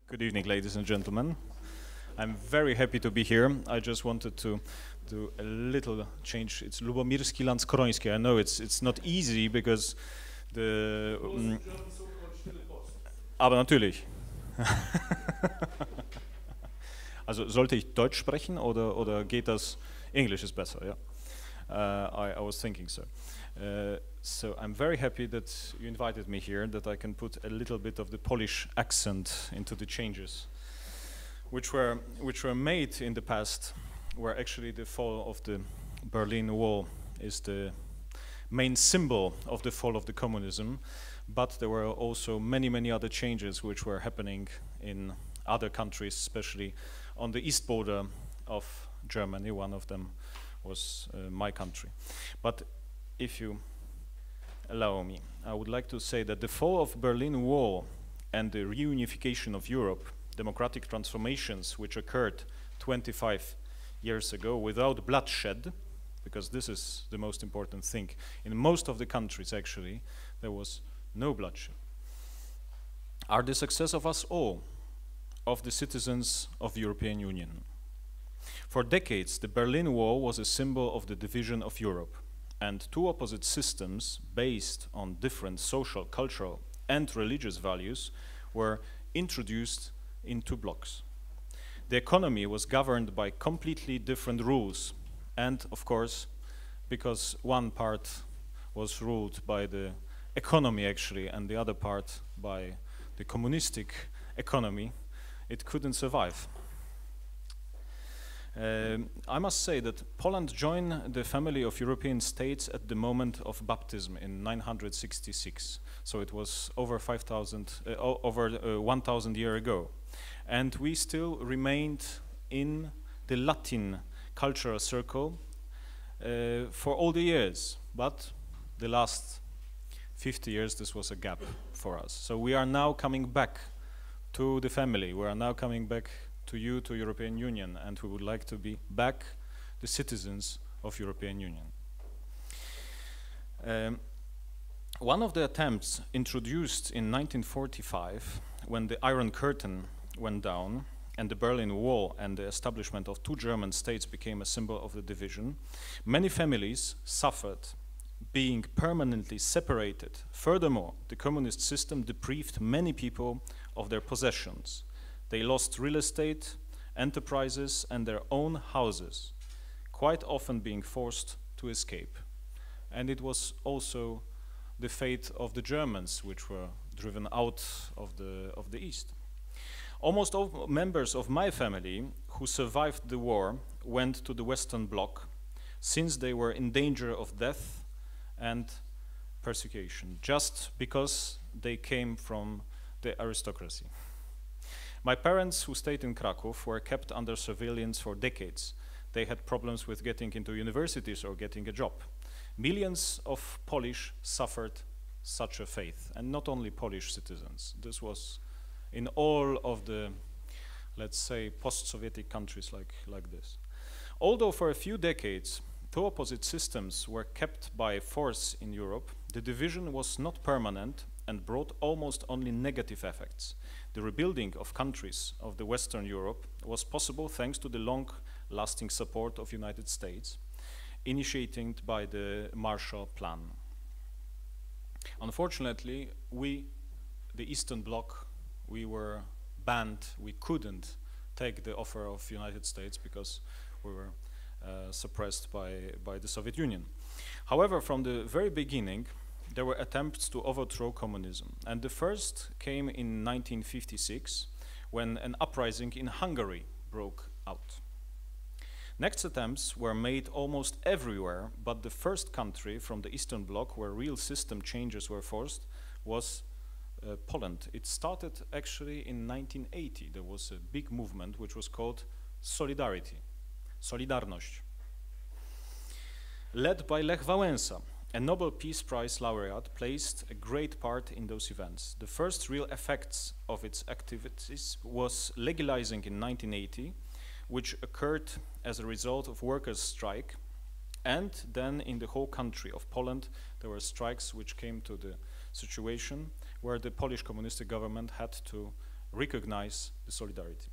Good evening, ladies and gentlemen. I'm very happy to be here. I just wanted to do a little change. It's Lubomirski Lanckoroński. I know it's not easy because the... Aber natürlich. Also sollte ich Deutsch sprechen oder geht das? English is better, yeah. I was thinking so. So I'm very happy that you invited me here, that I can put a little bit of the Polish accent into the changes, which were made in the past, where actually the fall of the Berlin Wall is the main symbol of the fall of the communism, but there were also many other changes which were happening in other countries, especially on the east border of Germany. One of them was my country. But if you allow me, I would like to say that the fall of Berlin Wall and the reunification of Europe, democratic transformations which occurred 25 years ago without bloodshed, because this is the most important thing. In most of the countries, actually, there was no bloodshed, are the success of us all, of the citizens of the European Union. For decades, the Berlin Wall was a symbol of the division of Europe, and two opposite systems based on different social, cultural, and religious values were introduced in two blocks. The economy was governed by completely different rules, and of course, because one part was ruled by the economy actually, and the other part by the communistic economy, it couldn't survive. I must say that Poland joined the family of European states at the moment of baptism in 966. So it was over 1,000 years ago. And we still remained in the Latin cultural circle for all the years. But the last 50 years, this was a gap for us. So we are now coming back to the family. We are now coming back to you, to European Union, and we would like to be back the citizens of European Union. One of the attempts introduced in 1945, when the Iron Curtain went down and the Berlin Wall and the establishment of two German states became a symbol of the division, many families suffered being permanently separated. Furthermore, the communist system deprived many people of their possessions. They lost real estate, enterprises, and their own houses, quite often being forced to escape. And it was also the fate of the Germans, which were driven out of the East. Almost all members of my family who survived the war went to the Western Bloc, since they were in danger of death and persecution, just because they came from the aristocracy. My parents, who stayed in Krakow, were kept under surveillance for decades. They had problems with getting into universities or getting a job. Millions of Polish suffered such a fate, and not only Polish citizens. This was in all of the, let's say, post-Soviet countries like this. Although for a few decades, two opposite systems were kept by force in Europe, the division was not permanent and brought almost only negative effects. The rebuilding of countries of the Western Europe was possible thanks to the long-lasting support of United States, initiated by the Marshall Plan. Unfortunately, we, the Eastern Bloc, we were banned. We couldn't take the offer of United States because we were suppressed by the Soviet Union. However, from the very beginning, there were attempts to overthrow communism, and the first came in 1956 when an uprising in Hungary broke out. Next attempts were made almost everywhere, but the first country from the Eastern Bloc where real system changes were forced was Poland. It started actually in 1980. There was a big movement which was called Solidarity, Solidarność, led by Lech Wałęsa. A Nobel Peace Prize laureate played a great part in those events. The first real effects of its activities was legalizing in 1980, which occurred as a result of workers' strike, and then in the whole country of Poland there were strikes which came to the situation where the Polish communistic government had to recognize the solidarity.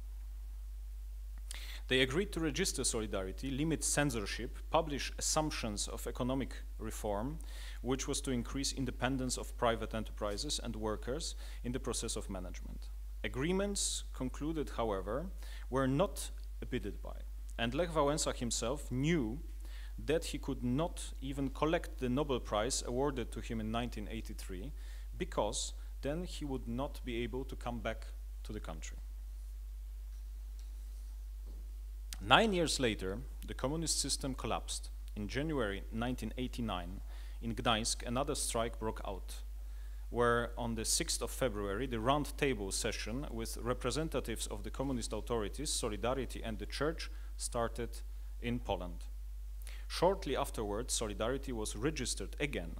They agreed to register solidarity, limit censorship, publish assumptions of economic reform, which was to increase independence of private enterprises and workers in the process of management. Agreements concluded, however, were not abided by, and Lech Wałęsa himself knew that he could not even collect the Nobel Prize awarded to him in 1983, because then he would not be able to come back to the country. 9 years later, the communist system collapsed. In January 1989, in Gdańsk, another strike broke out, where on the 6th of February, the round table session with representatives of the communist authorities, Solidarity and the Church started in Poland. Shortly afterwards, Solidarity was registered again,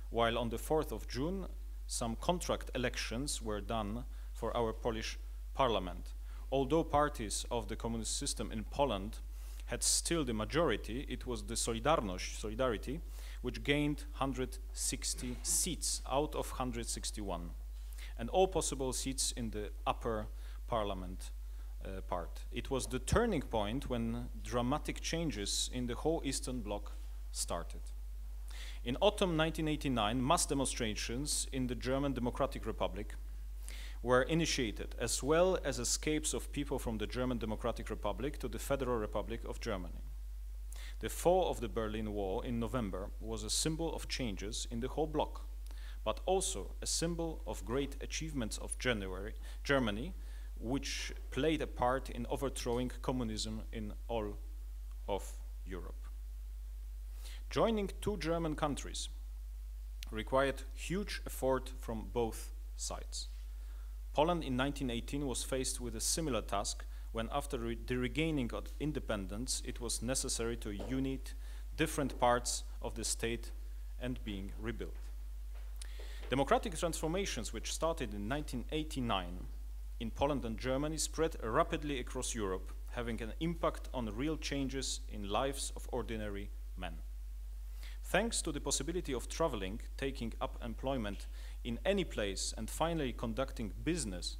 while on the 4th of June, some contract elections were done for our Polish parliament. Although parties of the communist system in Poland had still the majority, it was the Solidarity, which gained 160 seats out of 161, and all possible seats in the upper parliament part. It was the turning point when dramatic changes in the whole Eastern Bloc started. In autumn 1989, mass demonstrations in the German Democratic Republic were initiated, as well as escapes of people from the German Democratic Republic to the Federal Republic of Germany. The fall of the Berlin Wall in November was a symbol of changes in the whole bloc, but also a symbol of great achievements of Germany, which played a part in overthrowing communism in all of Europe. Joining two German countries required huge effort from both sides. Poland in 1918 was faced with a similar task when, after the regaining of independence, it was necessary to unite different parts of the state and being rebuilt. Democratic transformations, which started in 1989 in Poland and Germany, spread rapidly across Europe, having an impact on real changes in lives of ordinary men. Thanks to the possibility of traveling, taking up employment in any place, and finally conducting business,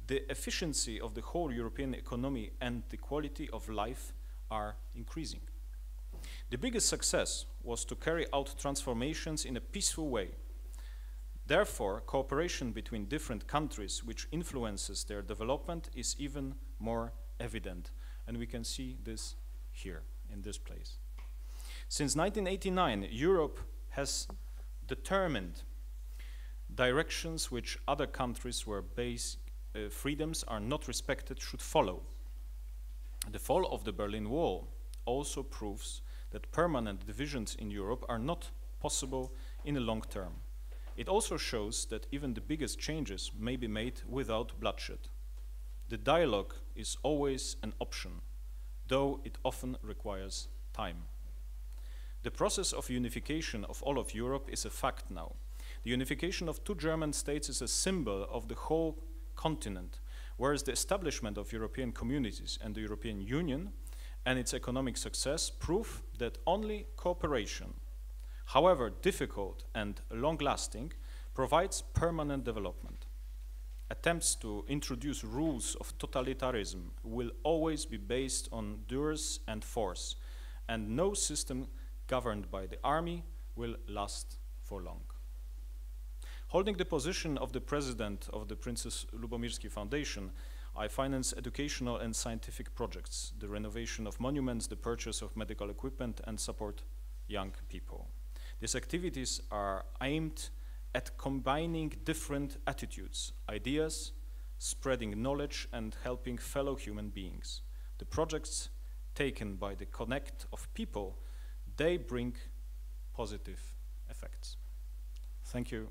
the efficiency of the whole European economy and the quality of life are increasing. The biggest success was to carry out transformations in a peaceful way. Therefore, cooperation between different countries which influences their development is even more evident, and we can see this here, in this place. Since 1989, Europe has determined directions which other countries where basic freedoms are not respected should follow. The fall of the Berlin Wall also proves that permanent divisions in Europe are not possible in the long term. It also shows that even the biggest changes may be made without bloodshed. The dialogue is always an option, though it often requires time. The process of unification of all of Europe is a fact now. The unification of two German states is a symbol of the whole continent, whereas the establishment of European communities and the European Union and its economic success prove that only cooperation, however difficult and long-lasting, provides permanent development. Attempts to introduce rules of totalitarianism will always be based on duress and force, and no system governed by the army will last for long. Holding the position of the president of the Princess Lubomirski Foundation, I finance educational and scientific projects, the renovation of monuments, the purchase of medical equipment, and support young people. These activities are aimed at combining different attitudes, ideas, spreading knowledge, and helping fellow human beings. The projects taken by the connect of people, they bring positive effects. Thank you.